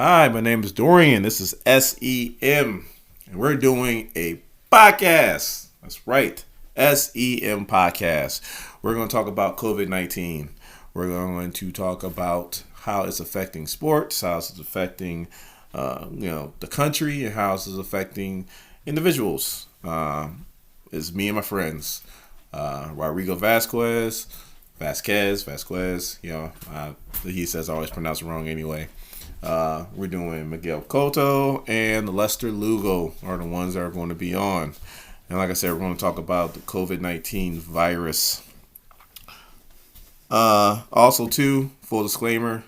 Hi, my name is Dorian. This is SEM, and we're doing a podcast. That's right, SEM Podcast. We're going to talk about COVID-19. We're going to talk about how it's affecting sports, how it's affecting, the country, and how it's affecting individuals. It's me and my friends, Rodrigo Vasquez. He says I always pronounce it wrong anyway. We're doing Miguel Cotto and Lester Lugo are the ones that are going to be on. And like I said, we're going to talk about the COVID-19 virus. Also, too, full disclaimer,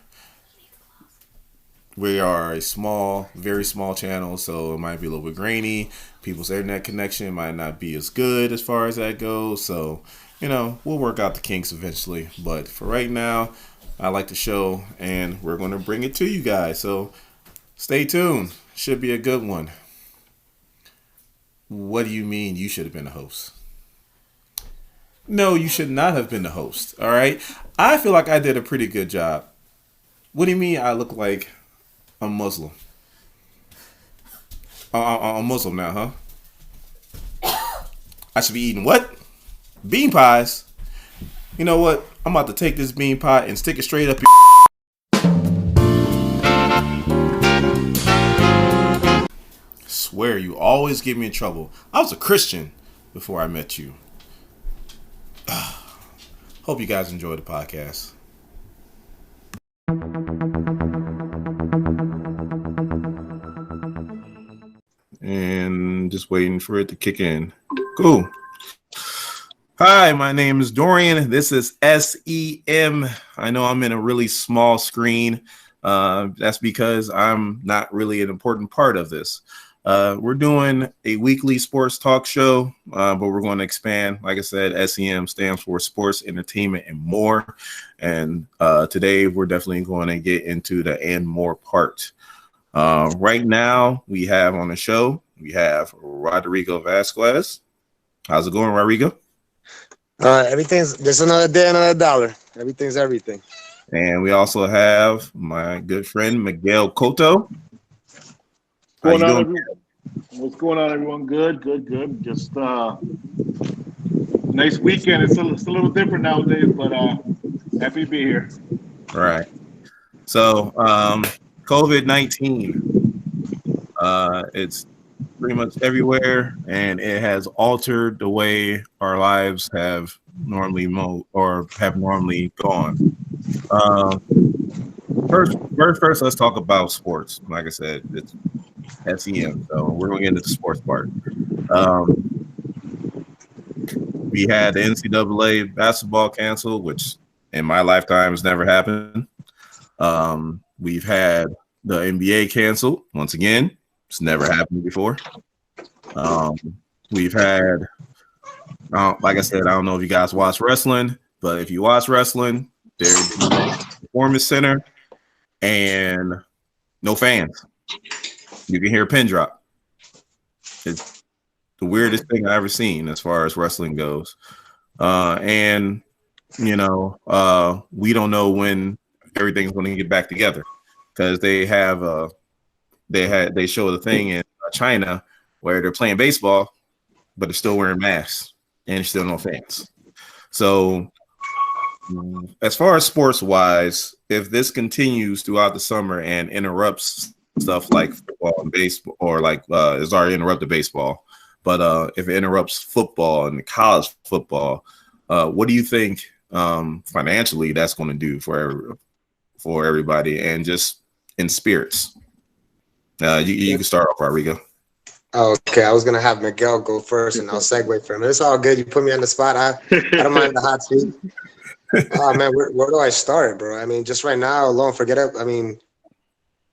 we are a very small channel, so it might be a little bit grainy. People's internet connection might not be as good as far as that goes. So, we'll work out the kinks eventually. But for right now, I like the show, and we're going to bring it to you guys. So stay tuned. Should be a good one. What do you mean you should have been the host? No, you should not have been the host. All right. I feel like I did a pretty good job. What do you mean I look like I'm Muslim? I'm Muslim now, huh? I should be eating what? Bean pies. You know what? I'm about to take this bean pie and stick it straight up your Swear you always get me in trouble. I was a Christian before I met you. Hope you guys enjoy the podcast. And just waiting for it to kick in. Cool. Hi, my name is Dorian. This is SEM. I know I'm in a really small screen. That's because I'm not really an important part of this. We're doing a weekly sports talk show, but we're going to expand. Like I said, SEM stands for Sports, Entertainment, and More. And today we're definitely going to get into the and more part. Right now, we have on the show, we have Rodrigo Vasquez. How's it going, Rodrigo? There's another day, another dollar. Everything's everything. And we also have my good friend Miguel Cotto. What's going on, everyone? What's going on, everyone? Good. Just nice weekend. It's a little different nowadays, but happy to be here. All right. So COVID-19, it's pretty much everywhere, and it has altered the way our lives have normally gone. First, let's talk about sports. Like I said, it's SEM, so we're going to get into the sports part. We had the NCAA basketball canceled, which in my lifetime has never happened. We've had the NBA canceled once again. It's never happened before. We've had, like I said, I don't know if you guys watch wrestling, but if you watch wrestling, there's a performance center and no fans. You can hear a pin drop. It's the weirdest thing I've ever seen as far as wrestling goes. We don't know when everything's going to get back together because they show the thing in China where they're playing baseball, but they're still wearing masks and there's still no fans. So as far as sports wise, if this continues throughout the summer and interrupts stuff like football and baseball, or it's already interrupted baseball, but if it interrupts football and college football, what do you think financially that's going to do for everybody and just in spirits? You can start off, Rodrigo. Okay, I was gonna have Miguel go first, and I'll segue for him. It's all good. You put me on the spot. I don't mind the hot seat. Oh man, where do I start, bro? I mean, just right now alone, forget it. I mean,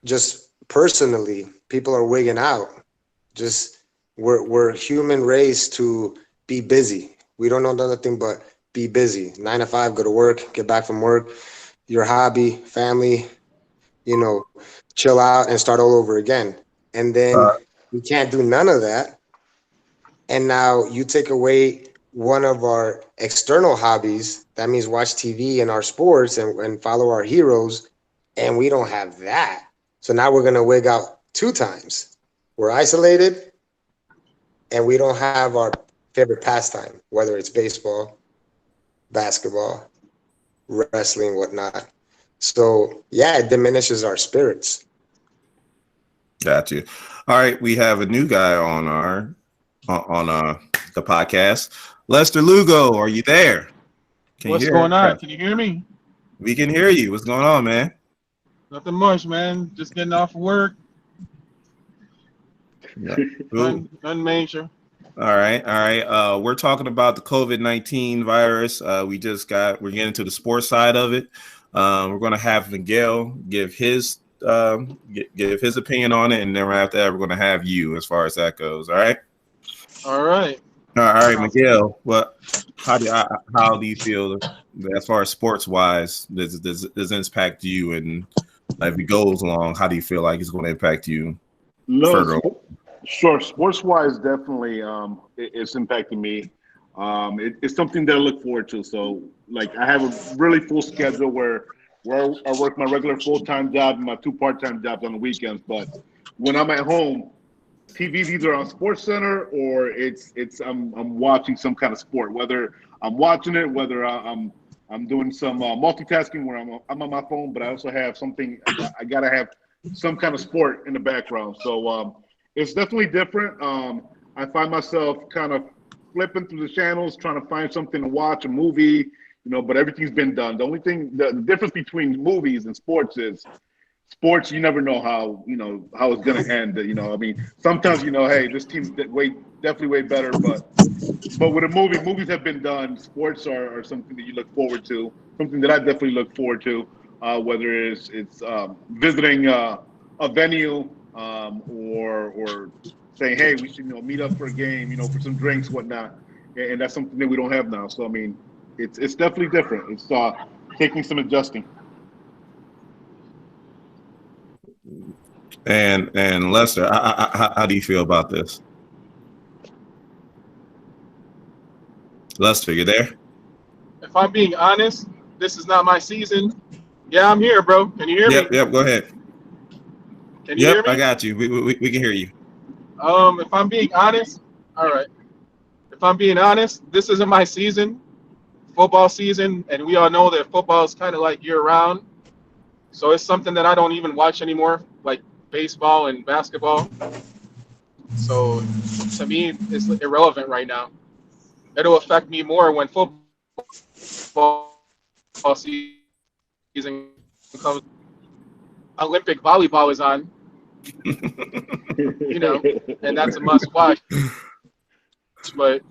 just personally, people are wigging out. Just we're human race to be busy. We don't know nothing but be busy. 9 to 5, go to work, get back from work, your hobby, family, chill out and start all over again. And then we can't do none of that. And now you take away one of our external hobbies. That means watch TV and our sports and follow our heroes. And we don't have that. So now we're going to wig out 2 times. We're isolated, and we don't have our favorite pastime, whether it's baseball, basketball, wrestling, whatnot. So yeah, it diminishes our spirits. Got you. All right, we have a new guy on the podcast. Lester Lugo, are you there? What's going on? Can you hear me? We can hear you. What's going on, man? Nothing much, man. Just getting off work. Yeah. Cool. None major. All right. We're talking about the COVID-19 virus. We're getting to the sports side of it. We're going to have Miguel give his opinion on it, and then after that, we're going to have you as far as that goes. All right. All right, Miguel. How do you feel as far as sports wise? Does this impact you, and if it goes along, how do you feel like it's going to impact you? No, sure. Sports wise, definitely, it's impacting me. It's something that I look forward to. So, like, I have a really full schedule where I work my regular full-time job and my 2 part-time jobs on the weekends. But when I'm at home, TV's either on Sports Center or I'm watching some kind of sport. Whether I'm watching it, whether I'm doing some multitasking where I'm on my phone, but I also have something. I gotta have some kind of sport in the background. So it's definitely different. I find myself kind of flipping through the channels, trying to find something to watch, a movie, but everything's been done. The only thing, the difference between movies and sports is sports, you never know how it's going to end. I mean, sometimes, hey, this team's definitely way better, but with a movie, movies have been done. Sports are something that you look forward to, something that I definitely look forward to, whether it's visiting a venue or saying, hey, we should meet up for a game, for some drinks, whatnot, and that's something that we don't have now. So I mean, it's definitely different. It's taking some adjusting. And Lester, how do you feel about this? Lester, you there? If I'm being honest, this is not my season. Yeah, I'm here, bro. Can you hear me? Yep. Go ahead. Can you hear me? I got you. We can hear you. If I'm being honest, all right. If I'm being honest, this isn't my season, football season, and we all know that football is kind of like year-round. So it's something that I don't even watch anymore, like baseball and basketball. So to me, it's irrelevant right now. It'll affect me more when football season comes. Olympic volleyball is on, and that's a must watch. But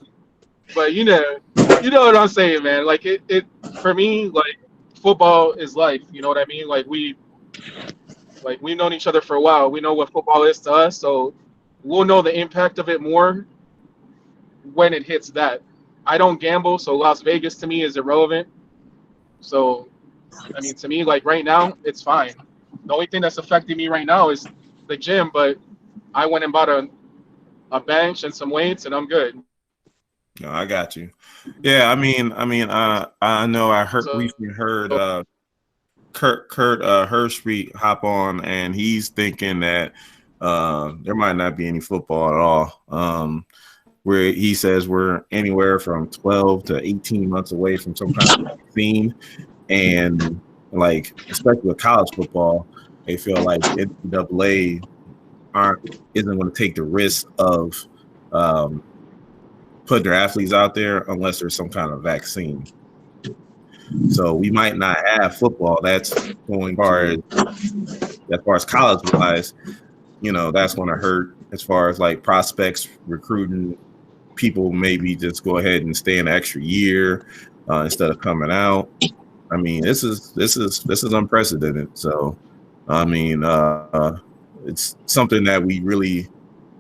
you know what I'm saying, man. Like it for me, like football is life. You know what I mean? Like we've known each other for a while. We know what football is to us, so we'll know the impact of it more when it hits that. I don't gamble, so Las Vegas to me is irrelevant. So, I mean, to me, like right now, it's fine. The only thing that's affecting me right now is the gym, but I went and bought a bench and some weights, and I'm good. No, I got you. Yeah, I mean, I know recently heard Kurt Hershby hop on, and he's thinking that there might not be any football at all. Where he says we're anywhere from 12 to 18 months away from some kind of vaccine, and like especially with college football, they feel like NCAA isn't going to take the risk of putting their athletes out there unless there's some kind of vaccine. So we might not have football. That's going as far as college wise, that's going to hurt as far as like prospects recruiting. People maybe just go ahead and stay an extra year instead of coming out. I mean, this is unprecedented. So, I mean, it's something that we really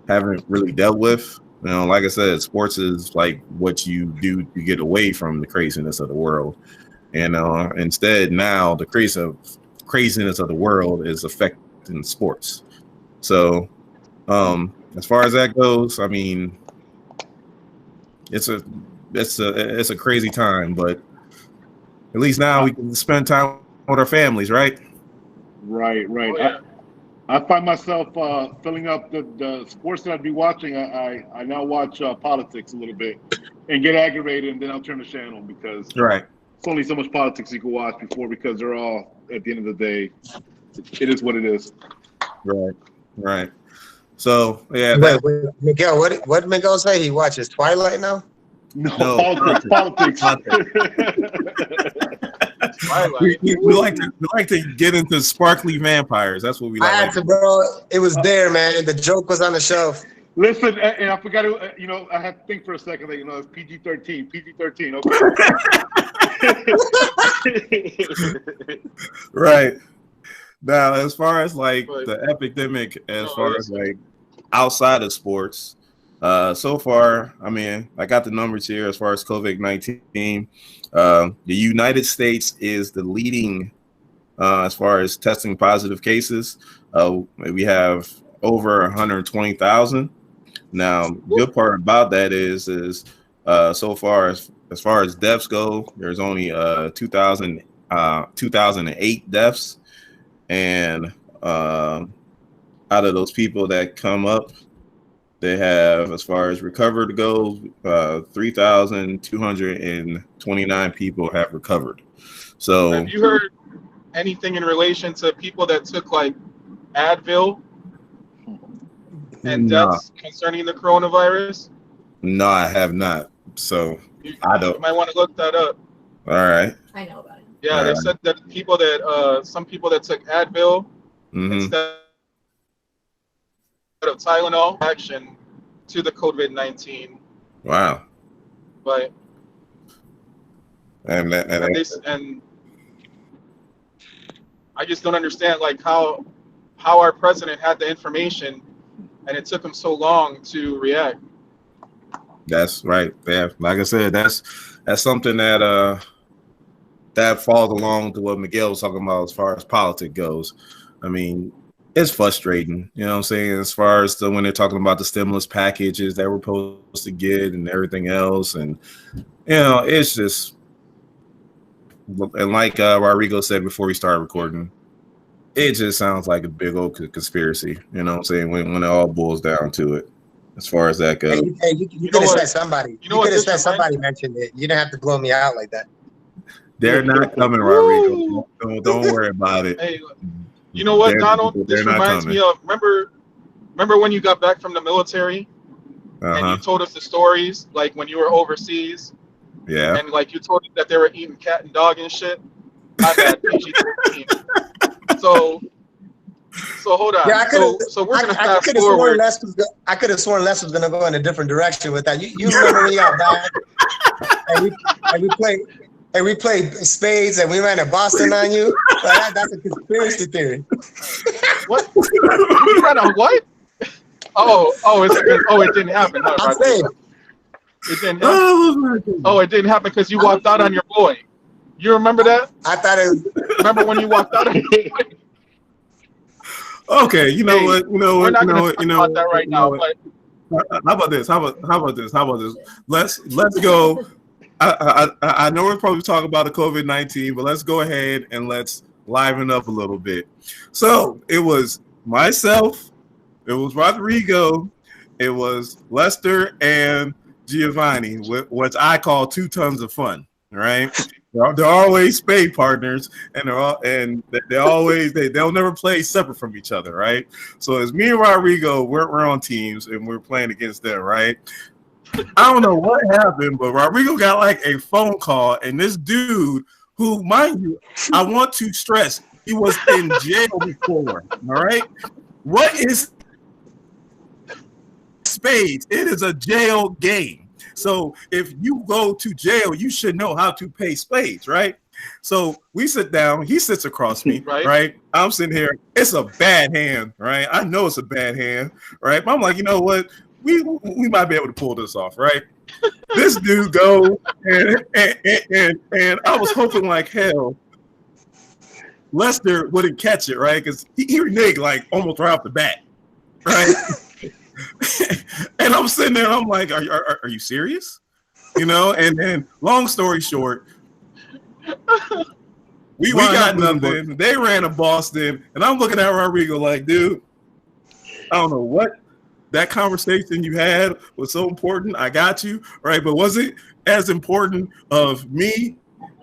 haven't really dealt with. Like I said, sports is like what you do to get away from the craziness of the world. And instead, now the craziness of the world is affecting sports. So, as far as that goes, I mean, it's a crazy time, but at least now we can spend time with our families, right? Right. Oh, yeah. I find myself filling up the sports that I'd be watching. I now watch politics a little bit and get aggravated, and then I'll turn the channel because Right. it's only so much politics you can watch because they're all, at the end of the day, it is what it is. Right. So yeah. Wait, Miguel, what did Miguel say? He watches Twilight now? No. Politics. we like to get into sparkly vampires. That's what we like. I had to, bro. It was there, man. The joke was on the shelf. Listen, and I forgot to, I had to think for a second. Like, it's PG-13. PG-13. Okay. Right. Now, as far as like the epidemic, as far as like outside of sports, so far, I mean, I got the numbers here as far as COVID-19. The United States is the leading as far as testing positive cases. We have over 120,000. Now, good part about that is so far as deaths go, there's only 2008 deaths, and out of those people that come up, they have, as far as recovered goes, 3,229 people have recovered. So, have you heard anything in relation to people that took like Advil and deaths concerning the coronavirus? No, I have not. So I don't. You might want to look that up. All right. I know about it. Yeah, they said that some people that took Advil instead of Tylenol action to the COVID-19. Wow. But and I just don't understand like how our president had the information and it took him so long to react. That's right. Yeah, like I said, that's something that falls along to what Miguel was talking about as far as politics goes. I mean, it's frustrating, you know what I'm saying, as far as when they're talking about the stimulus packages that we're supposed to get and everything else. And, it's just, and like Rodrigo said before we started recording, it just sounds like a big old conspiracy, you know what I'm saying, when it all boils down to it, as far as that goes. Hey, you could have said somebody. You could have said somebody mentioned it. You didn't have to blow me out like that. They're not coming, Rodrigo. Don't worry about it. Hey, you know what, Donald? This reminds me of, remember when you got back from the military and you told us the stories, like when you were overseas? Yeah. And like you told us that they were eating cat and dog and shit? My bad, PG-13. So hold on. Yeah, so we're going to fast forward. I could have sworn Les was going to go in a different direction with that. You remember when you got back and we played spades and we ran a Boston on you? Well, that's a conspiracy theory. What? You ran a what? It didn't happen. Huh, I'm saying. It didn't happen. Oh, it didn't happen because you walked out on your boy. You remember that? I thought it was. Remember when you walked out on your boy? Okay, you know what? We're not going to talk about that right now. But how about this? How about this? Let's go. I know we're probably talking about the COVID-19, but let's go ahead and let's liven up a little bit. So it was myself, it was Rodrigo, it was Lester and Giovanni, which I call 2 tons of fun. Right? They're always spade partners, and they'll never play separate from each other. Right? So as me and Rodrigo, we're on teams and we're playing against them. Right? I don't know what happened, but Rodrigo got like a phone call, and this dude, who, mind you, I want to stress, he was in jail before. All right, what is spades? It is a jail game. So if you go to jail, you should know how to pay spades, right? So we sit down. He sits across me, right? I'm sitting here. It's a bad hand, right? I know it's a bad hand, right? But I'm like, you know what? We might be able to pull this off, right? This dude go and I was hoping like hell Lester wouldn't catch it, right? Because he reneged like almost right off the bat, right? And I'm sitting there, I'm like, are you serious? And then long story short, We got nothing. They ran to Boston, and I'm looking at Rodrigo like, dude, I don't know what that conversation you had was so important. I got you, right? But was it as important of me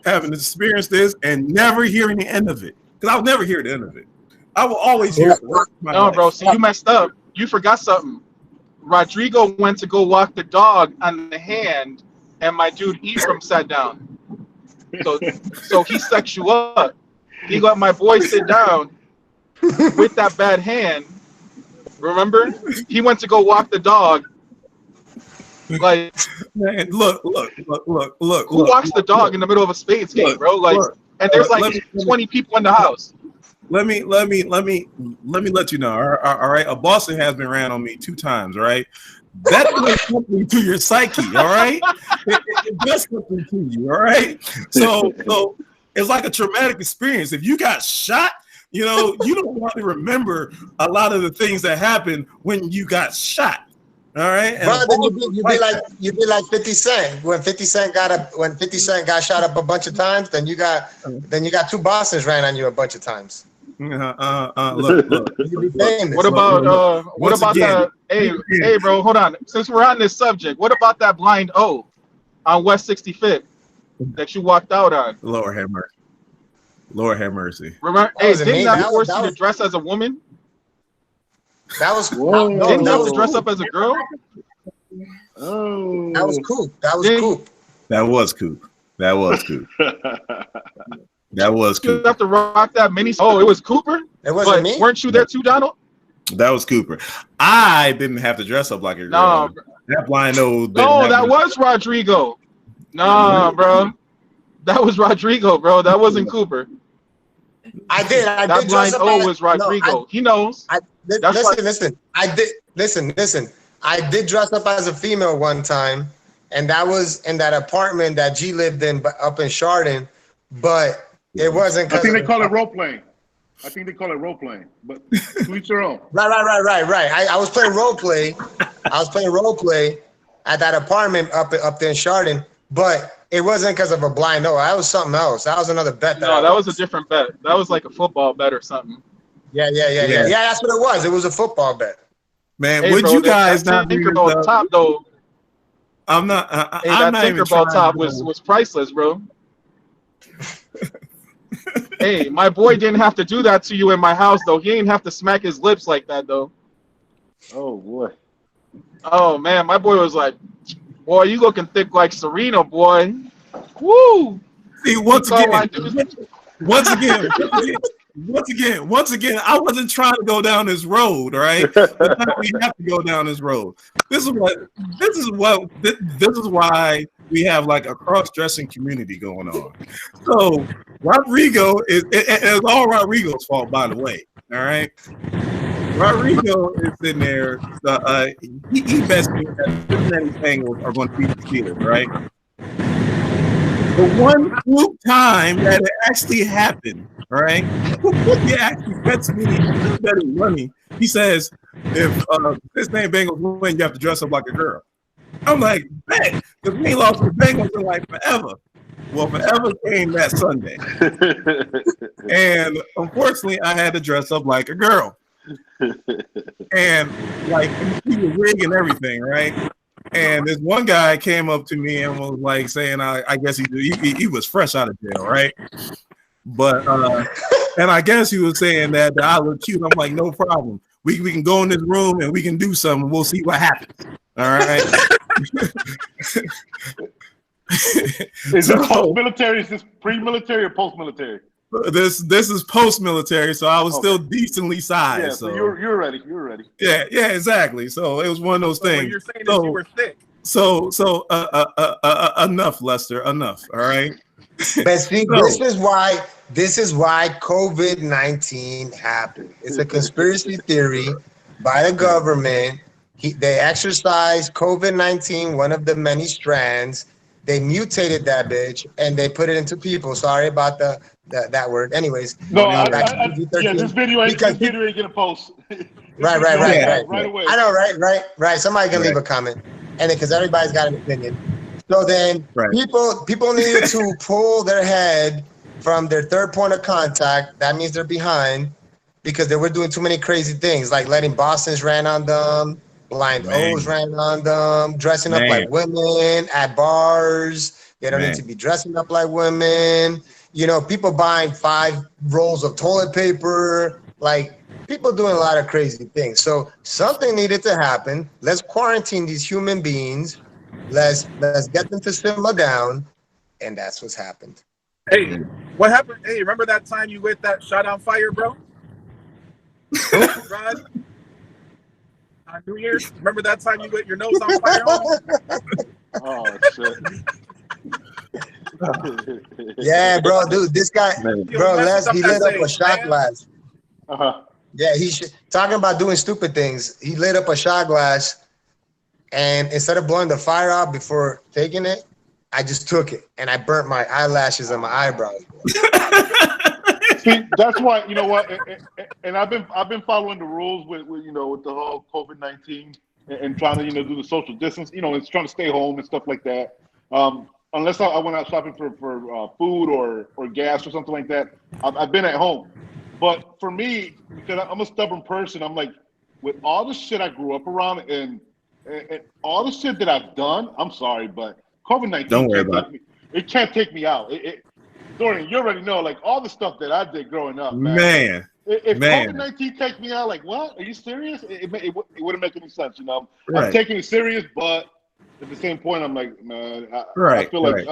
having to experience this and never hearing the end of it? Because I'll never hear the end of it. I will always hear it. No, bro. See, you messed up. You forgot something. Rodrigo went to go walk the dog on the hand, and my dude Ephraim sat down. So he set you up. He let my boy sit down with that bad hand. Remember? He went to go walk the dog. Like, man, look. Who walks the dog in the middle of a Spades game, bro? Like, and there's like 20 people in the house. Let me let you know. All right, a Boston has been ran on me 2 times. All right, that does something to your psyche. All right, it does something to you. All right, so it's like a traumatic experience. If you got shot, you know you don't want to remember a lot of the things that happened when you got shot. All right, bro. Then you be like 50 Cent when 50 Cent got shot up a bunch of times. Then you got 2 Bostons ran on you a bunch of times. Look. You be famous. What about that? Hey, bro, hold on. Since we're on this subject, what about that blind O on West 65th that you walked out on? Lord have mercy. Lord have mercy. Remember? Hey, didn't that force you to dress as a woman? That was didn't you dress up as a girl? Oh, that was cool. That was cool. That was cool. That was cool. That was You Cooper. have to rock that mini. Oh, it was Cooper. It wasn't me. Weren't you there too, Donald? That was Cooper. I didn't have to dress up like a girl. No, that blind old. No, that was Rodrigo. No, bro. That was Rodrigo, bro. That wasn't Cooper. I did That blind O was Rodrigo. He knows. Listen. Listen. I did dress up as a female one time, and that was in that apartment that G lived in, but up in Chardon. But it wasn't. I think they call it role playing. But to each their own. Right. I was playing role play. At that apartment up there in Chardon, but it wasn't because of a blind O. That was something else. That was another bet. That was a different bet. That was like a football bet or something. Yeah. That's what it was. It was a football bet. Man, would you guys not be Tinkerbell top though? I'm not. That Tinkerbell top was priceless, bro. Hey, my boy didn't have to do that to you in my house though. He didn't have to smack his lips like that though. Oh boy. Oh man, my boy was like, "Boy, you looking thick like Serena, boy." Woo! See, once again, I wasn't trying to go down this road, all right? But now we have to go down this road. This is why we have like a cross-dressing community going on. So Rodrigo it's all Rodrigo's fault, by the way. All right. Rodrigo is in there. He bets me that the Cincinnati Bengals are going to beat the Steelers, right? The one fluke time that it actually happened, right? He actually bets me betting money. He says, if Cincinnati Bengals win, you have to dress up like a girl. I'm like, bet, because we lost the Bengals in like forever. Well, forever came that Sunday. And unfortunately, I had to dress up like a girl. And like, he was wig and everything, right? And this one guy came up to me and was like saying, I guess he was fresh out of jail, right? But and I guess he was saying that I look cute. I'm like, no problem. We can go in this room and we can do something. We'll see what happens. All right. Is it post-military? Is this pre-military or post-military? This is post-military, so I was still decently sized. Yeah, so you're ready. You're ready. Yeah, exactly. So it was one of those things. You're saying that you were thick. So enough, Lester. Enough. All right. But see, this is why COVID-19 happened. It's a conspiracy theory by the government. They exercised COVID-19, one of the many strands. They mutated that bitch and they put it into people. Sorry about that word. Anyways, no, this video ain't gonna post. Right. Right away. I know, right. Somebody can leave a comment, and because everybody's got an opinion. So then, people needed to pull their head from their third point of contact. That means they're behind because they were doing too many crazy things, like letting Boston's ran on them, blind O's ran on them, dressing up like women at bars. They don't need to be dressing up like women. You know, people buying 5 rolls of toilet paper, like people doing a lot of crazy things. So something needed to happen. Let's quarantine these human beings. Let's get them to simmer down, and that's what's happened. Hey, what happened? Hey, remember that time you lit that shot on fire, bro? Rod? On New Year's? Remember that time you lit your nose on fire? Oh shit. Yeah, bro, dude, this guy, bro, he lit up a shot glass. Yeah, talking about doing stupid things. He lit up a shot glass, and instead of blowing the fire out before taking it, I just took it and I burnt my eyelashes and my eyebrows. See, that's why, you know what, and I've been following the rules with with the whole COVID-19 and trying to do the social distance. It's trying to stay home and stuff like that. Unless I went out shopping for food or gas or something like that, I've been at home. But for me, because I'm a stubborn person, I'm like, with all the shit I grew up around and all the shit that I've done, I'm sorry, but COVID-19 don't worry about it. It can't take me out. Dorian, you already know, like all the stuff that I did growing up, man. If COVID-19 takes me out, like what? Are you serious? It wouldn't make any sense, Right. I'm taking it serious, but at the same point, I'm like, man, I feel like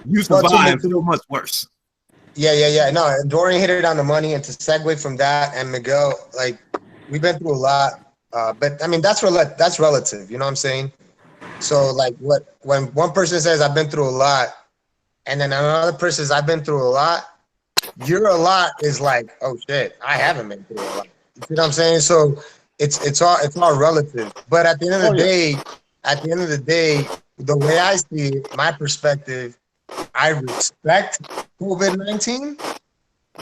you survived so much worse. Yeah. No, Dorian hit it on the money, and to segue from that, and Miguel, like we've been through a lot, but I mean that's relative. You know what I'm saying? So like when one person says I've been through a lot, and then another person says I've been through a lot, your a lot is like, oh shit, I haven't been through a lot. You see what I'm saying? So it's all relative. But at the end of the day, the way I see it, my perspective, I respect COVID-19,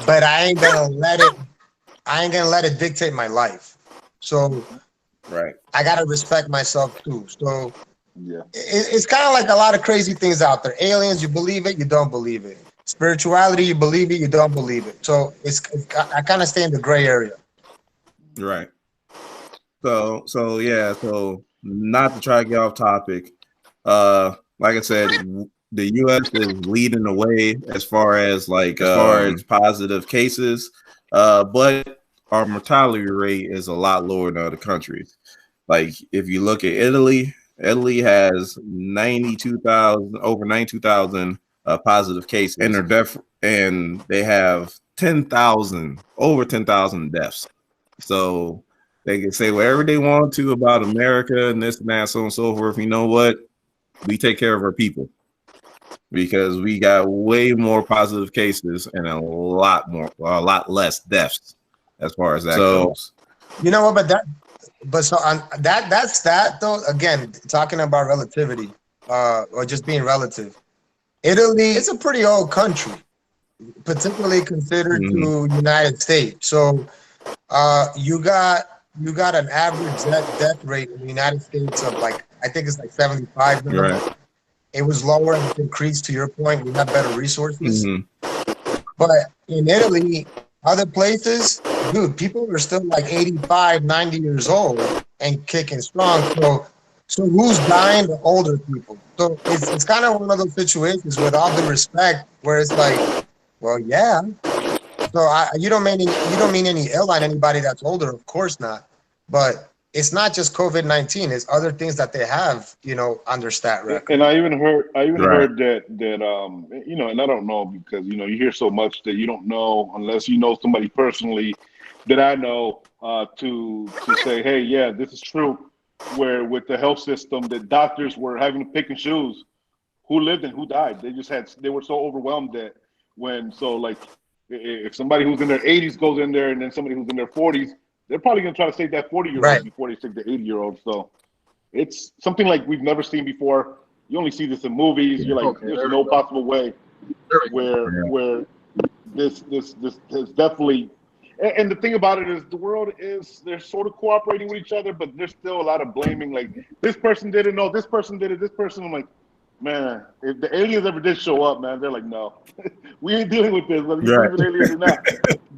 but I ain't gonna let it dictate my life. So I gotta respect myself too. So it's kind of like a lot of crazy things out there. Aliens, you believe it, you don't believe it. Spirituality, you believe it, you don't believe it. So I kind of stay in the gray area. Right. So yeah. So not to try to get off topic. Like I said, the U.S. is leading the way as far as positive cases, but our mortality rate is a lot lower than other countries. Like if you look at Italy has over 92,000 positive cases, and and they have over 10,000 deaths. So they can say whatever they want to about America and this and that, so on and so forth. You know what? We take care of our people because we got way more positive cases and a lot less deaths as far as that goes. You know what? That's that though. Again, talking about relativity, or just being relative. Italy is a pretty old country, particularly considered to United States. So, you got an average death rate in the United States of I think it's 75 now. Right. It was lower and it increased. To your point, we have better resources. But in Italy, other places, dude, people are still 85, 90 years old and kicking strong. So who's dying? The older people. So it's kind of one of those situations, with all due respect, where it's like, well, yeah. So you don't mean any ill on anybody that's older, of course not. But it's not just COVID-19; it's other things that they have, under stat record. And I even heard that and I don't know, because you hear so much that you don't know unless you know somebody personally that I know to say, hey, yeah, this is true. Where with the health system, the doctors were having to pick and choose who lived and who died. They were so overwhelmed that if somebody who's in their 80s goes in there and then somebody who's in their 40s, they're probably going to try to save that 40-year-old before they take the 80-year-old. So it's something like we've never seen before. You only see this in movies. You're like, there's no possible way where this has definitely. And the thing about it is, the world they're sort of cooperating with each other, but there's still a lot of blaming. Like, this person did it, no, this person did it, this person. I'm like, man, if the aliens ever did show up, man, they're like, no, we ain't dealing with this, whether you Right. believe in aliens or not.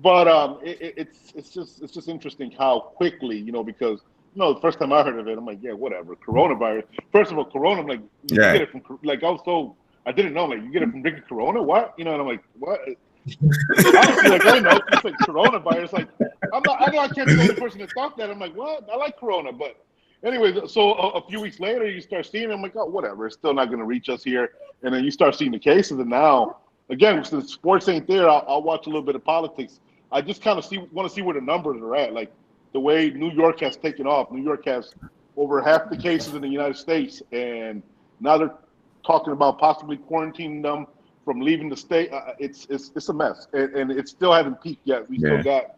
But it's just interesting how quickly, because the first time I heard of it, I'm like, yeah, whatever, coronavirus. First of all, corona, I'm like, you Right. get it from like I didn't know, like, you get it from drinking Corona, what? And I'm like, what? Honestly, like, I didn't know. It's like coronavirus. Like, I know I can't be the only person that thought that. I'm like, what? I like Corona, but anyways, so a few weeks later, you start seeing it. I'm like, oh, whatever. It's still not going to reach us here. And then you start seeing the cases. And now, again, since sports ain't there, I'll watch a little bit of politics. I just kind of want to see where the numbers are at. Like the way New York has taken off. New York has over half the cases in the United States, and now they're talking about possibly quarantining them from leaving the state. It's a mess, and it still hasn't peaked yet. We still got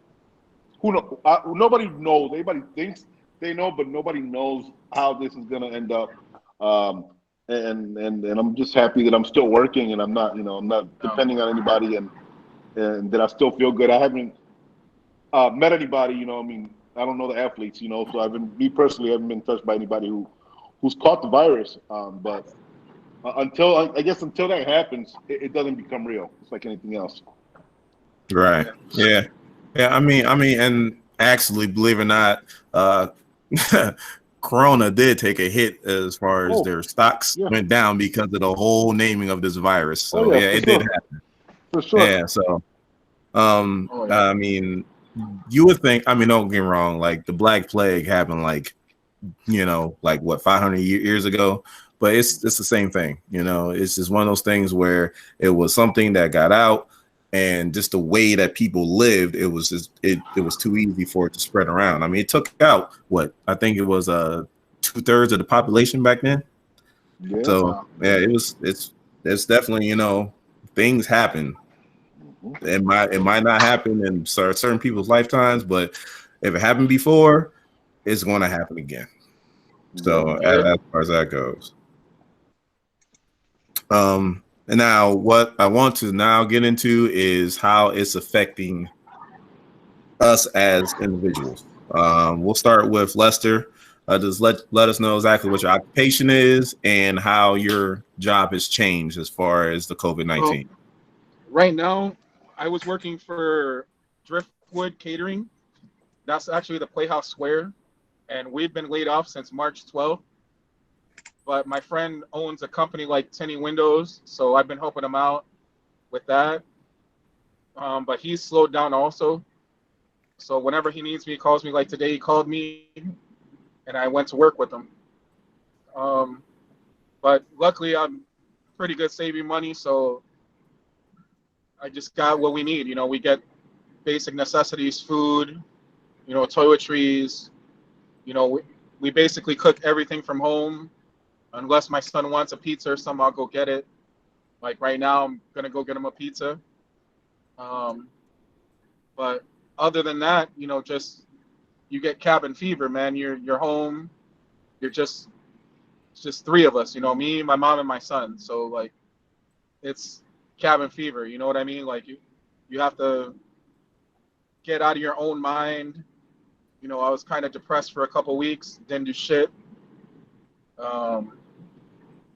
nobody knows. Everybody thinks they know, but nobody knows how this is going to end up. And I'm just happy that I'm still working and I'm not depending on anybody, and that I still feel good. I haven't met anybody, I don't know the athletes, so me personally, I haven't been touched by anybody who's caught the virus. But until that happens, it doesn't become real. It's like anything else. Right. Yeah. Yeah. I mean, and actually, believe it or not, Corona did take a hit as far as their stocks went down because of the whole naming of this virus. So it did happen. For sure. Yeah. So, I mean, you would think. I mean, don't get me wrong. Like the Black Plague happened, like what 500 years ago. But it's the same thing. It's just one of those things where it was something that got out. And just the way that people lived, it was too easy for it to spread around. I mean, it took out I think it was 2/3 of the population back then. Yeah. So yeah, it's definitely things happen. It might not happen in certain people's lifetimes, but if it happened before, it's going to happen again. So as far as that goes. And now what I want to now get into is how it's affecting us as individuals. We'll start with Lester. Just let us know exactly what your occupation is and how your job has changed as far as the COVID-19. Well, right now, I was working for Driftwood Catering. That's actually the Playhouse Square, and we've been laid off since March 12th. But my friend owns a company like Tinny Windows, so I've been helping him out with that. But he's slowed down also. So whenever he needs me, he calls me. Like today, he called me, and I went to work with him. But luckily, I'm pretty good saving money, so I just got what we need. We get basic necessities, food, toiletries. We basically cook everything from home. Unless my son wants a pizza or something, I'll go get it. Like right now, I'm going to go get him a pizza. But other than that, just you get cabin fever, man. You're home. It's just three of us, me, my mom, and my son. So, like, it's cabin fever. You know what I mean? Like, you have to get out of your own mind. I was kind of depressed for a couple weeks, didn't do shit.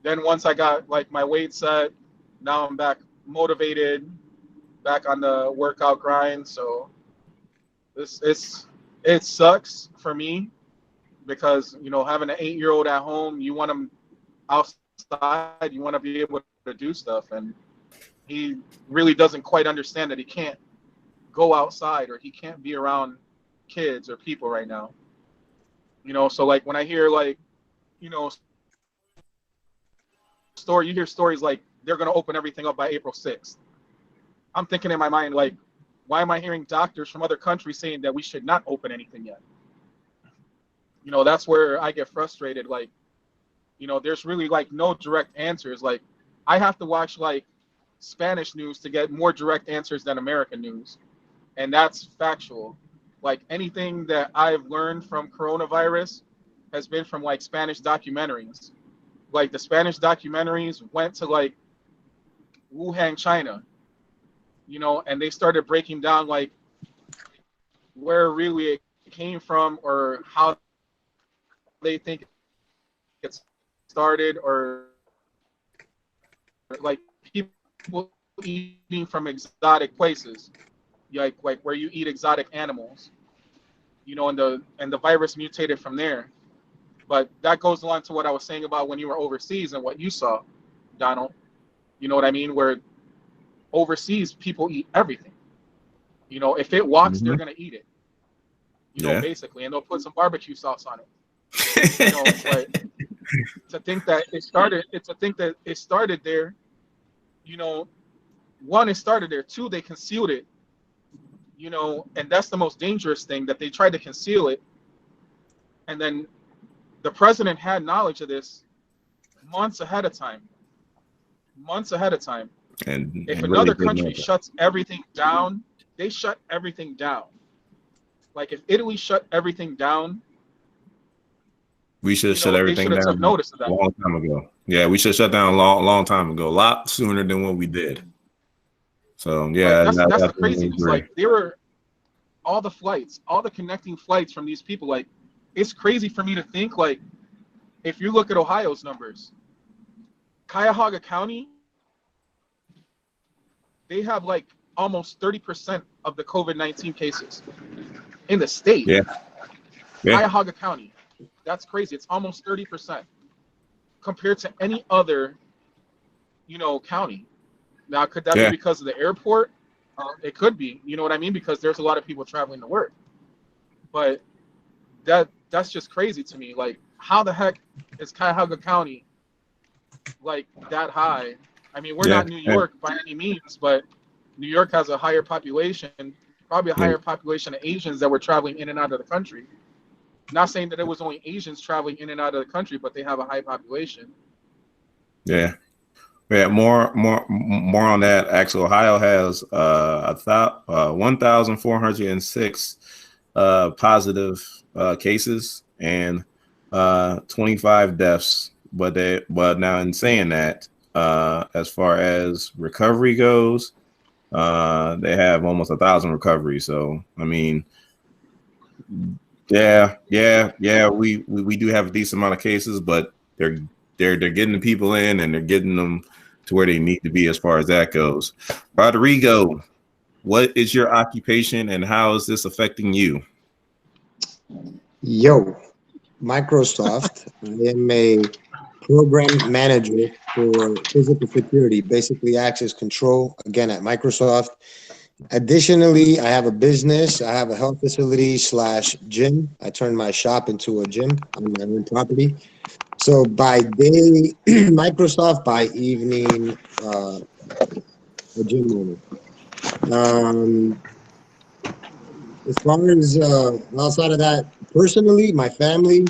Then once I got like my weight set, now I'm back motivated, back on the workout grind. So it sucks for me because having an 8-year-old at home, you want him outside, you want to be able to do stuff, and he really doesn't quite understand that he can't go outside or he can't be around kids or people right now. So like when I hear like you hear stories like they're going to open everything up by April 6th. I'm thinking in my mind, like, why am I hearing doctors from other countries saying that we should not open anything yet? That's where I get frustrated. Like, there's really like no direct answers. Like, I have to watch like Spanish news to get more direct answers than American news. And that's factual. Like anything that I've learned from coronavirus has been from like Spanish documentaries. Like the Spanish documentaries went to like Wuhan, China, and they started breaking down like where really it came from or how they think it started or like people eating from exotic places, like where you eat exotic animals, and the virus mutated from there. But that goes along to what I was saying about when you were overseas and what you saw, Donald. You know what I mean? Where overseas people eat everything. If it walks, they're gonna eat it. Basically, and they'll put some barbecue sauce on it. But to think that it started there. One, it started there. Two, they concealed it. And that's the most dangerous thing, that they tried to conceal it. And then the president had knowledge of this months ahead of time. And if another country shuts everything down, they shut everything down. Like if Italy shut everything down, we should shut everything down took notice of that. a long time ago. Yeah, we should shut down a long time ago, a lot sooner than what we did. So yeah, that's the craziness. Like there were all the connecting flights from these people. Like it's crazy for me to think, like, if you look at Ohio's numbers, Cuyahoga County, they have like almost 30% of the COVID-19 cases in the state. Yeah. Cuyahoga County. That's crazy. It's almost 30% compared to any other, county. Now, could that be because of the airport? It could be, you know what I mean? Because there's a lot of people traveling to work. But that's just crazy to me. Like, how the heck is Cuyahoga County like that high? I mean, we're not New York by any means, but New York has a higher population, probably a higher population of Asians that were traveling in and out of the country. Not saying that it was only Asians traveling in and out of the country, but they have a high population. Yeah. More on that. Actually, Ohio has 1,406 positive cases and 25 deaths. But now in saying that, as far as recovery goes, they have almost 1,000 recoveries. So I mean, we do have a decent amount of cases, but they're getting the people in and they're getting them to where they need to be as far as that goes. Rodrigo, what is your occupation and how is this affecting you? Yo, Microsoft. I am a program manager for physical security, basically access control, again at Microsoft. Additionally, I have a business. I have a health facility / gym. I turned my shop into a gym on my own property. So by day, Microsoft, by evening, a gym owner. As far as outside of that, personally, my family,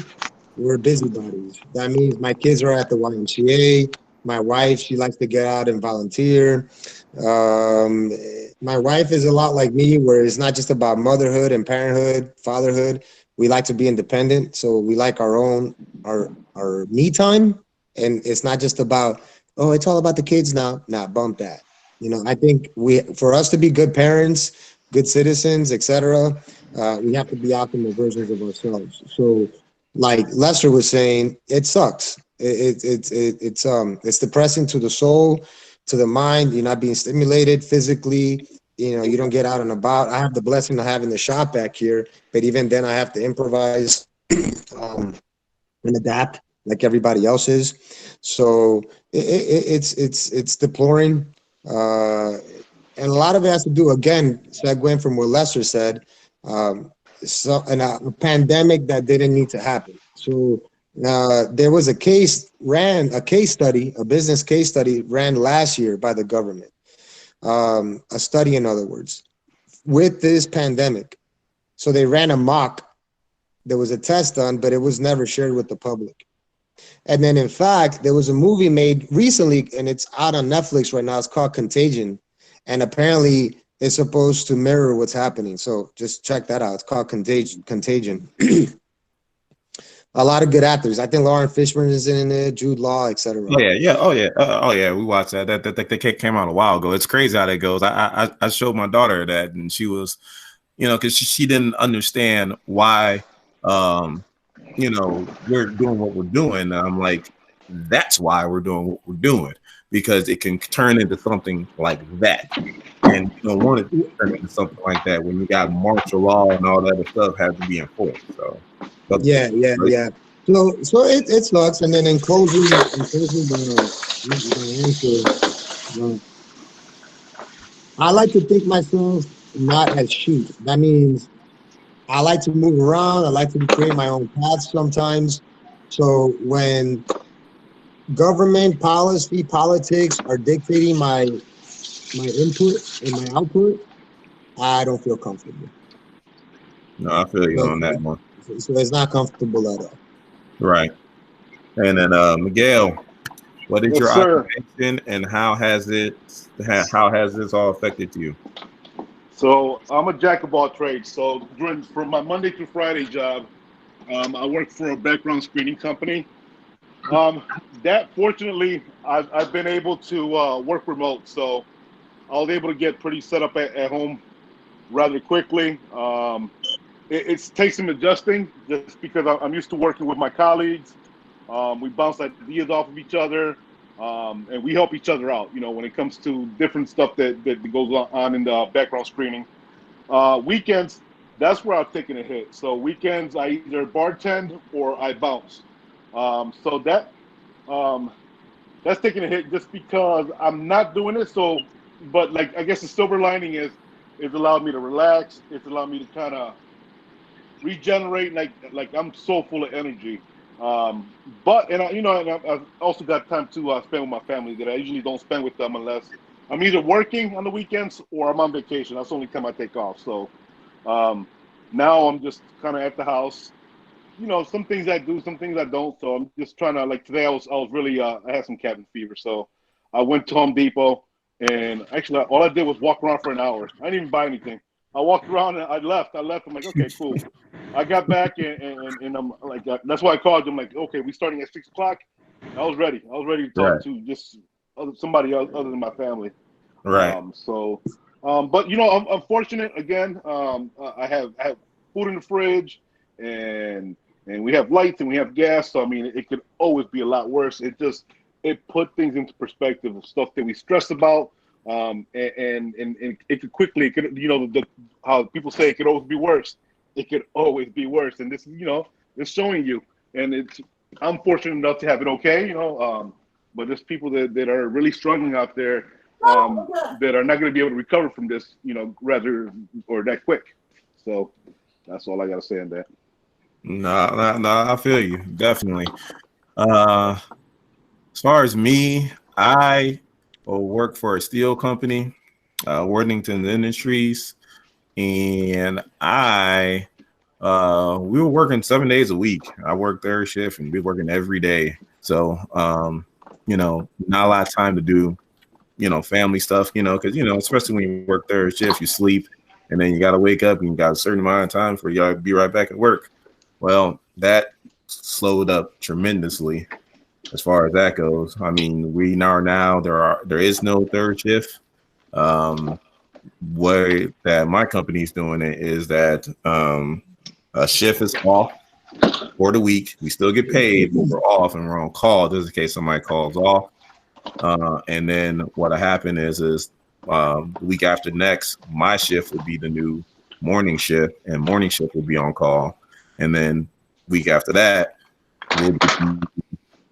we're busybodies. That means my kids are at the YMCA. My wife, she likes to get out and volunteer. My wife is a lot like me, where it's not just about motherhood and parenthood, fatherhood. We like to be independent, so we like our me time, and it's not just about, it's all about the kids now. Nah, bump that. I think for us to be good parents, good citizens, etc., we have to be optimal versions of ourselves. So, like Lester was saying, it sucks. It's depressing to the soul, to the mind. You're not being stimulated physically. You don't get out and about. I have the blessing of having the shop back here, but even then I have to improvise and adapt like everybody else is. So it's deploring. And a lot of it has to do, again, segueing from what Lester said, a pandemic that didn't need to happen. So there was a business case study ran last year by the government. A study, in other words, with this pandemic. So they ran a mock. There was a test done, but it was never shared with the public. And then, in fact, there was a movie made recently, and it's out on Netflix right now. It's called Contagion. And apparently, it's supposed to mirror what's happening. So just check that out. It's called Contagion. A lot of good actors. I think Lauren Fishburne is in it, Jude Law, etc. Oh yeah. We watched that. That came out a while ago. It's crazy how that goes. I showed my daughter that, and she was, because she didn't understand why, we're doing what we're doing. And I'm like, that's why we're doing what we're doing, because it can turn into something like that. And you don't want it to turn into something like that when you got martial law and all that other stuff has to be enforced. So yeah. So it sucks. And then in closing the answer, I like to think myself not as sheep. That means I like to move around. I like to create my own paths sometimes. So when government policy, politics are dictating my input and my output, I don't feel comfortable. No, I feel you on that one. So it's not comfortable at all. Right. And then Miguel, what is your occupation and how has this all affected you? So I'm a jack of all trades. So from my Monday through Friday job, I work for a background screening company. That fortunately, I've been able to work remote. So I was able to get pretty set up at home rather quickly. It takes some adjusting just because I'm used to working with my colleagues. We bounce ideas off of each other, and we help each other out, when it comes to different stuff that goes on in the background screening. Weekends, that's where I've taken a hit. So weekends, I either bartend or I bounce. So that's taking a hit just because I'm not doing it. So, but I guess the silver lining is it's allowed me to relax. It's allowed me to kind of regenerate. Like I'm so full of energy. But I've also got time to spend with my family that I usually don't spend with them unless I'm either working on the weekends or I'm on vacation. That's the only time I take off. So now I'm just kind of at the house. Some things I do, some things I don't. So I'm just trying to, today I was really I had some cabin fever, so I went to Home Depot and actually all I did was walk around for an hour. I didn't even buy anything. I walked around and I left. I'm like, okay, cool. I got back and I'm like, that's why I called you. I'm like, okay, we starting at 6:00. I was ready. I was ready to talk to just somebody else other than my family. Right. But I'm fortunate again. I have food in the fridge and we have lights and we have gas. So I mean, it could always be a lot worse. It put things into perspective of stuff that we stress about. And it could quickly, how people say it could always be worse. It could always be worse. And this, it's showing you. And I'm fortunate enough to have it okay, but there's people that are really struggling out there that are not going to be able to recover from this, rather or that quick. So that's all I got to say on that. No, I feel you. Definitely. As far as me, I work for a steel company, Worthington Industries, and we were working 7 days a week. I worked third shift and we were working every day. So, not a lot of time to do, family stuff, because, especially when you work third shift, you sleep and then you got to wake up and you got a certain amount of time for you to be right back at work. Well, that slowed up tremendously as far as that goes. I mean, we now there is no third shift. Way that my company's doing it is that a shift is off for the week. We still get paid, but we're off and we're on call just in case somebody calls off. And then what happened is the week after next, my shift would be the new morning shift, and morning shift would be on call. And then week after that, we'll be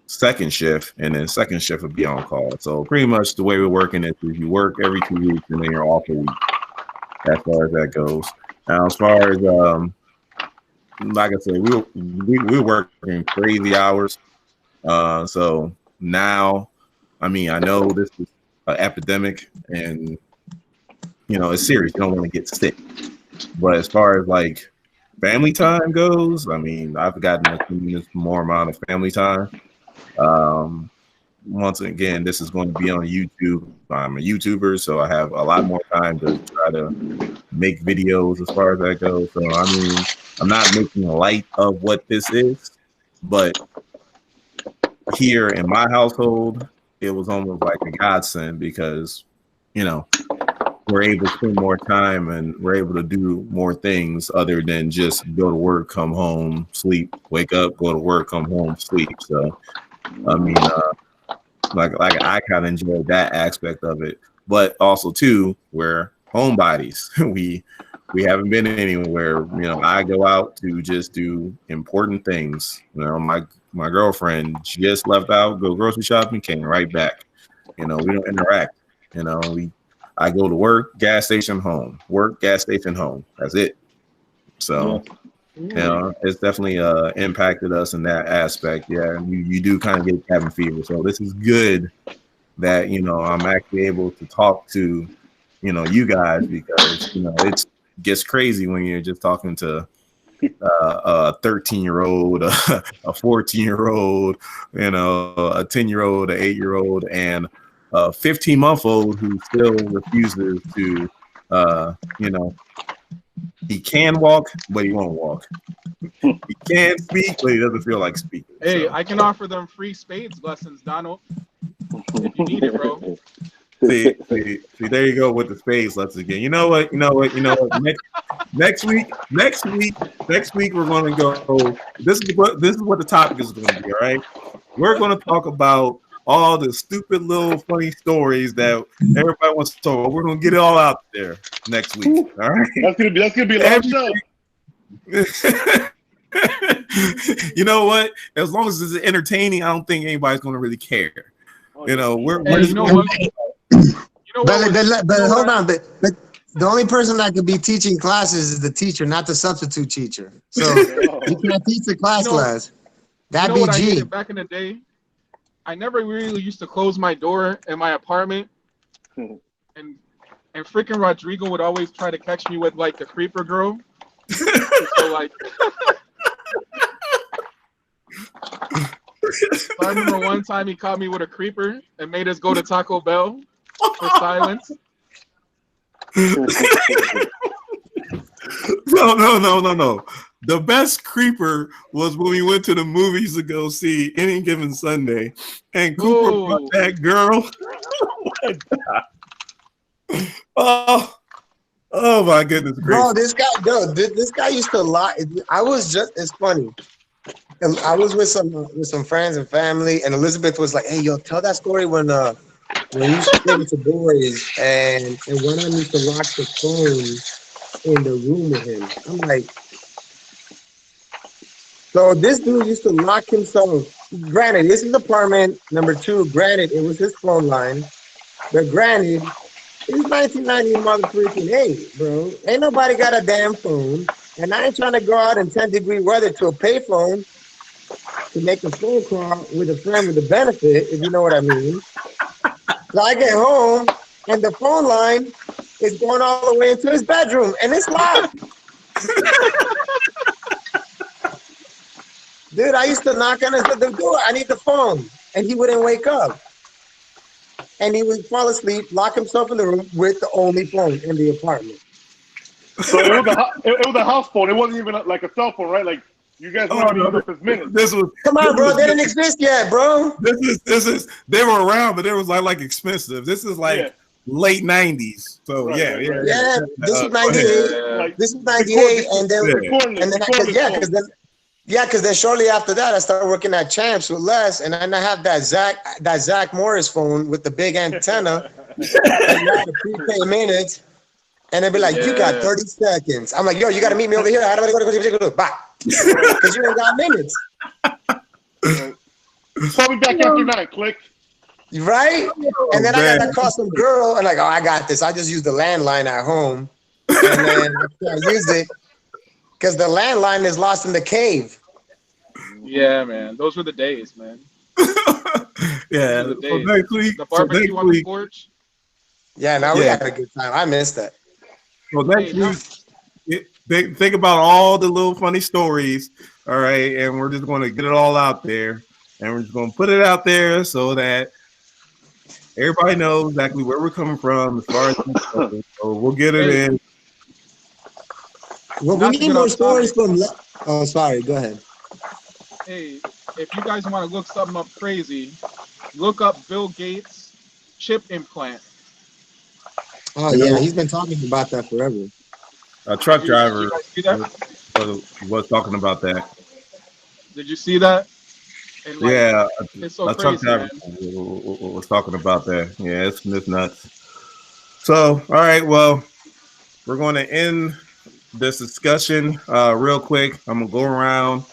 second shift, and then second shift would be on call. So pretty much the way we're working is you work every 2 weeks and then you're off a week, as far as that goes. Now, as far as like I said, we're working crazy hours. So now, I mean, I know this is an epidemic, and it's serious. You don't want to get sick. But as far as family time goes, I mean, I've gotten a more amount of family time. Once again, this is going to be on YouTube. I'm a YouTuber, so I have a lot more time to try to make videos as far as that goes. So I mean, I'm not making light of what this is, but here in my household, it was almost like a godsend because, we're able to spend more time and we're able to do more things other than just go to work, come home, sleep, wake up, go to work, come home, sleep. So, I mean, Like I kind of enjoyed that aspect of it, but also too, we're homebodies. We haven't been anywhere. You know, I go out to just do important things. You know, my girlfriend just left out, go grocery shopping, came right back. You know, we don't interact. You know, I go to work, gas station, home. Work, gas station, home. That's it. So, you know, it's definitely impacted us in that aspect. Yeah, you do kind of get cabin fever. So this is good that, you know, I'm actually able to talk to, you know, you guys, because, you know, it gets crazy when you're just talking to a 13-year-old, a 14-year-old, you know, a 10-year-old, an 8-year-old, and a 15-month-old who still refuses to, you know, he can walk, but he won't walk. He can speak, but he doesn't feel like speaking. Hey, so. I can offer them free spades lessons, Donald. If you need it, bro. See, there you go with the spades lessons again. You know what? Next week, we're going to go. This is what the topic is going to be. All right, we're going to talk about all the stupid little funny stories that everybody wants to talk. We're going to get it all out there next week. All right, that's gonna be a long show. You know what? As long as it's entertaining, I don't think anybody's going to really care. You know, we're you know what? But hold on, but the only person that could be teaching classes is the teacher, not the substitute teacher. So you can't teach the class. That'd be G. Back in the day, I never really used to close my door in my apartment, and freaking Rodrigo would always try to catch me with like the creeper girl. So like, I remember one time he caught me with a creeper and made us go to Taco Bell for silence. No. The best creeper was when we went to the movies to go see Any Given Sunday, and Cooper brought that girl. Oh my goodness gracious. Bro, this guy used to lie. It's funny. I was with some friends and family, and Elizabeth was like, "Hey, yo, tell that story when you used to get into boys, and one of them used to lock the phone in the room with him." I'm like, so this dude used to lock himself. Granted, this is apartment number 2. Granted, it was his phone line, but granted, it's 1990 motherfucking 8, bro. Ain't nobody got a damn phone, and I ain't trying to go out in 10-degree weather to a payphone to make a phone call with a friend with a benefit, if you know what I mean. So I get home, and the phone line is going all the way into his bedroom, and it's locked. Dude, I used to knock on the door. I need the phone, and he wouldn't wake up. And he would fall asleep, lock himself in the room with the only phone in the apartment. So it was a house phone. It wasn't even like a cell phone, right? Like you guys weren't even up as minutes. Come on, bro. They didn't exist yet, bro. This is. They were around, but they was like expensive. This is like late 90s. So right, yeah. This was 98. This was 98, and then because then shortly after that, I started working at Champs with Les, and then I have that Zach Morris phone with the big antenna, and you have to prepay minutes, and they'd be like, "You got 30 seconds." I'm like, "Yo, you got to meet me over here. How do I go? Bye," because you ain't got minutes. Call me back after 9. Click. Right? And then I got to call some girl, and like, "Oh, I got this. I just use the landline at home, and then I can't use it." Because the landline is lost in the cave. Yeah, man. Those were the days, man. Yeah. The days. So next week, the barbecue on the porch. Yeah, now we had a good time. I missed that. So next week, think about all the little funny stories, all right? And we're just going to get it all out there. And we're just going to put it out there so that everybody knows exactly where we're coming from as far as so we'll get it in. Well, we need more stories from. Oh, sorry. Go ahead. Hey, if you guys want to look something up crazy, look up Bill Gates' chip implant. Oh yeah, he's been talking about that forever. A truck driver was talking about that. Did you see that? And like, Yeah, it's so I crazy, man. was talking about that. Yeah, it's nuts. So, all right, well, we're going to end this discussion real quick. I'm gonna go around.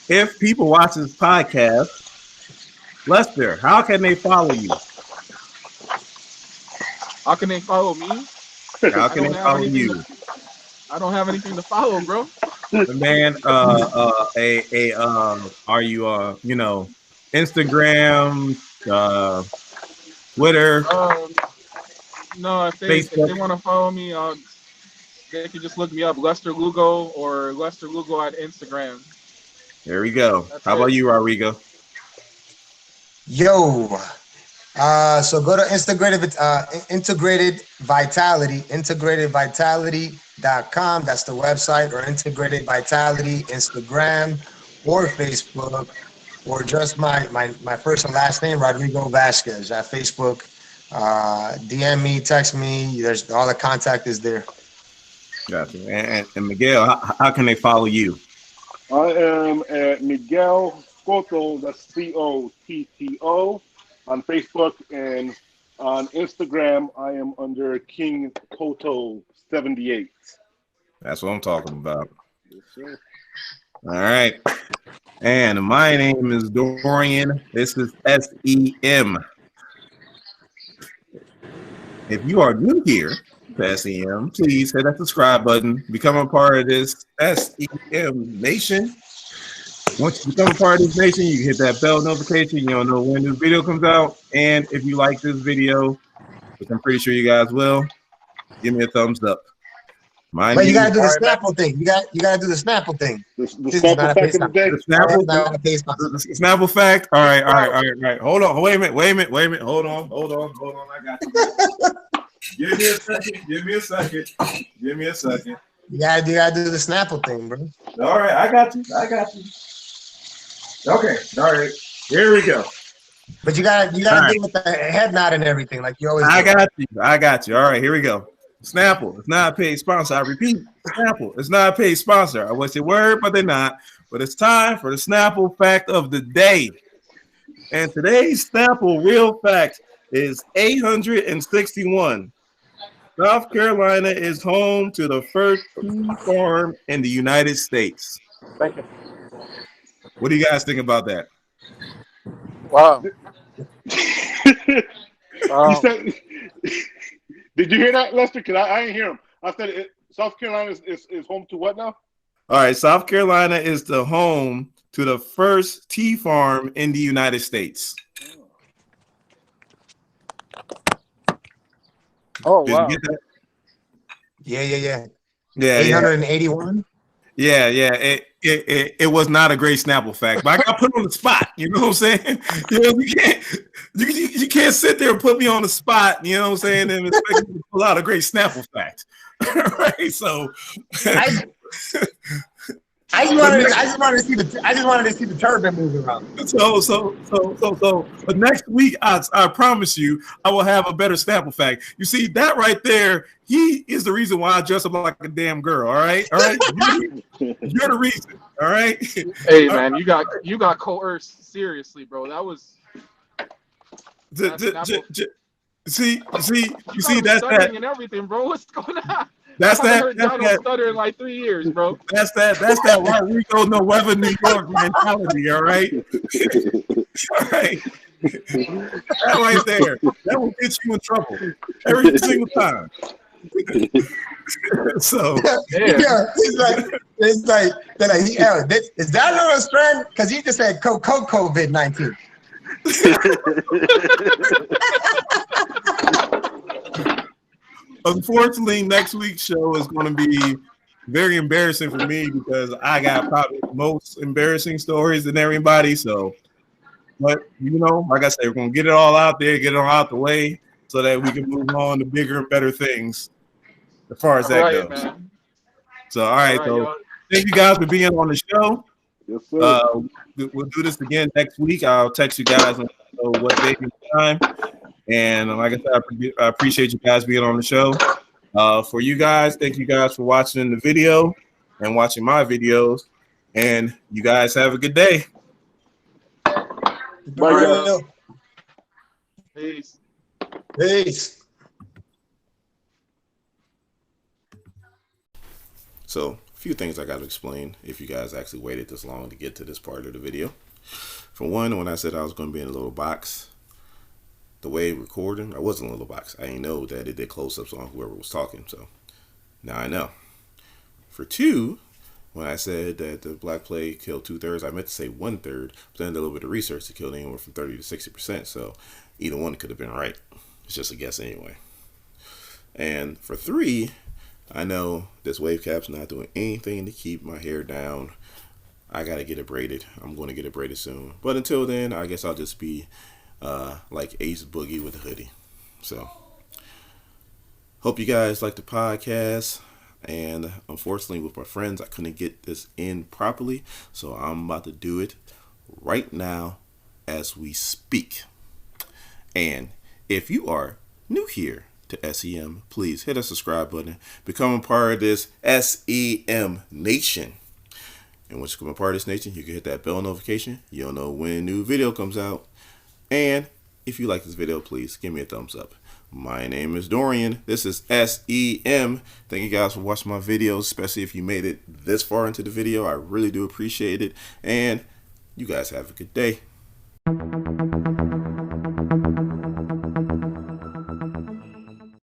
If people watch this podcast, Lester, how can they follow you? How can they follow me? How can they follow you? I don't have anything to follow, bro. Man, are you Instagram, Twitter, No, if they want to follow me, they can just look me up, Lester Lugo or Lester Lugo at Instagram. There we go. How about you, Rodrigo? Yo, so go to integratedvitality.com. That's the website, or Integrated Vitality Instagram or Facebook, or just my first and last name, Rodrigo Vasquez, at Facebook. DM me, text me. There's all the contact is there. Gotcha. And Miguel, how can they follow you? I am at Miguel Cotto, that's Cotto, on Facebook, and on Instagram, I am under King Cotto 78. That's what I'm talking about. Yes, sir. All right. And my name is Dorian. This is SEM. If you are new here to SEM, please hit that subscribe button. Become a part of this SEM Nation. Once you become a part of this nation, you hit that bell notification. You don't know when this video comes out. And if you like this video, which I'm pretty sure you guys will, give me a thumbs up. But you gotta do the Snapple thing. You gotta do the Snapple thing. The Snapple fact of the day. The Snapple fact. All right. Hold on. Wait a minute. Hold on. I got you. Give me a second. You gotta do the Snapple thing, bro. All right, I got you. Okay. All right. Here we go. But you gotta do with the head nod and everything, like you always do. I got you. All right, here we go. Snapple is not a paid sponsor. I repeat, Snapple is not a paid sponsor. I wish they were, but they're not. But it's time for the Snapple fact of the day. And today's Snapple real fact is 861. South Carolina is home to the first tea farm in the United States. Thank you. What do you guys think about that? Wow. Did you hear that, Lester? Because I didn't hear him. I said South Carolina is home to what now? All right, South Carolina is the home to the first tea farm in the United States. Oh, Did wow. you get that? Yeah. Yeah, 881. Yeah. It was not a great Snapple fact, but I got put on the spot. You know what I'm saying? You can't sit there and put me on the spot. You know what I'm saying? And expect me to pull out a great Snapple fact. Right? So I just wanted to see the turban moving around. So but next week, I promise you, I will have a better Snapple fact. You see that right there? He is the reason why I dress up like a damn girl. All right. You're the reason. All right. Hey man, you got coerced seriously, bro. That was. See, that's stuttering and everything, bro. What's going on? That's I haven't stutter in like 3 years, bro. That's that Rodrigo no weather New York mentality. All right. All right. That right there. That will get you in trouble every single time. So yeah, it's like is that Laura's friend? Because he just said COVID-19. Unfortunately, next week's show is going to be very embarrassing for me because I got probably the most embarrassing stories than everybody. So, but like I said, we're going to get it all out there, get it all out the way so that we can move on to bigger and better things as far as that goes. Man. So, all right. So, thank you guys for being on the show. Yes, sir. We'll do this again next week. I'll text you guys and what day and time. And like I said, I appreciate you guys being on the show. For you guys, thank you guys for watching the video and watching my videos. And you guys have a good day. Bye, All guys. right, Peace. peace. So, a few things I got to explain if you guys actually waited this long to get to this part of the video. For one, when I said I was going to be in a little box, the way recording, I wasn't in a little box. I didn't know that it did close-ups on whoever was talking, so now I know. For two, when I said that the black plague killed 2/3, I meant to say 1/3, but then a little bit of research, it killed anywhere from 30 to 60%, so either one could have been right. It's just a guess anyway. And for three, I know this wave cap's not doing anything to keep my hair down. I gotta get it braided. I'm going to get it braided soon. But until then, I guess I'll just be like Ace Boogie with a hoodie. So, hope you guys like the podcast. And unfortunately, with my friends, I couldn't get this in properly. So I'm about to do it right now as we speak. And if you are new here to SEM, please hit that subscribe button. Become a part of this SEM Nation. And once you become a part of this nation, you can hit that bell notification. You'll know when a new video comes out. And if you like this video, please give me a thumbs up. My name is Dorian. This is SEM. Thank you guys for watching my videos, especially if you made it this far into the video. I really do appreciate it. And you guys have a good day.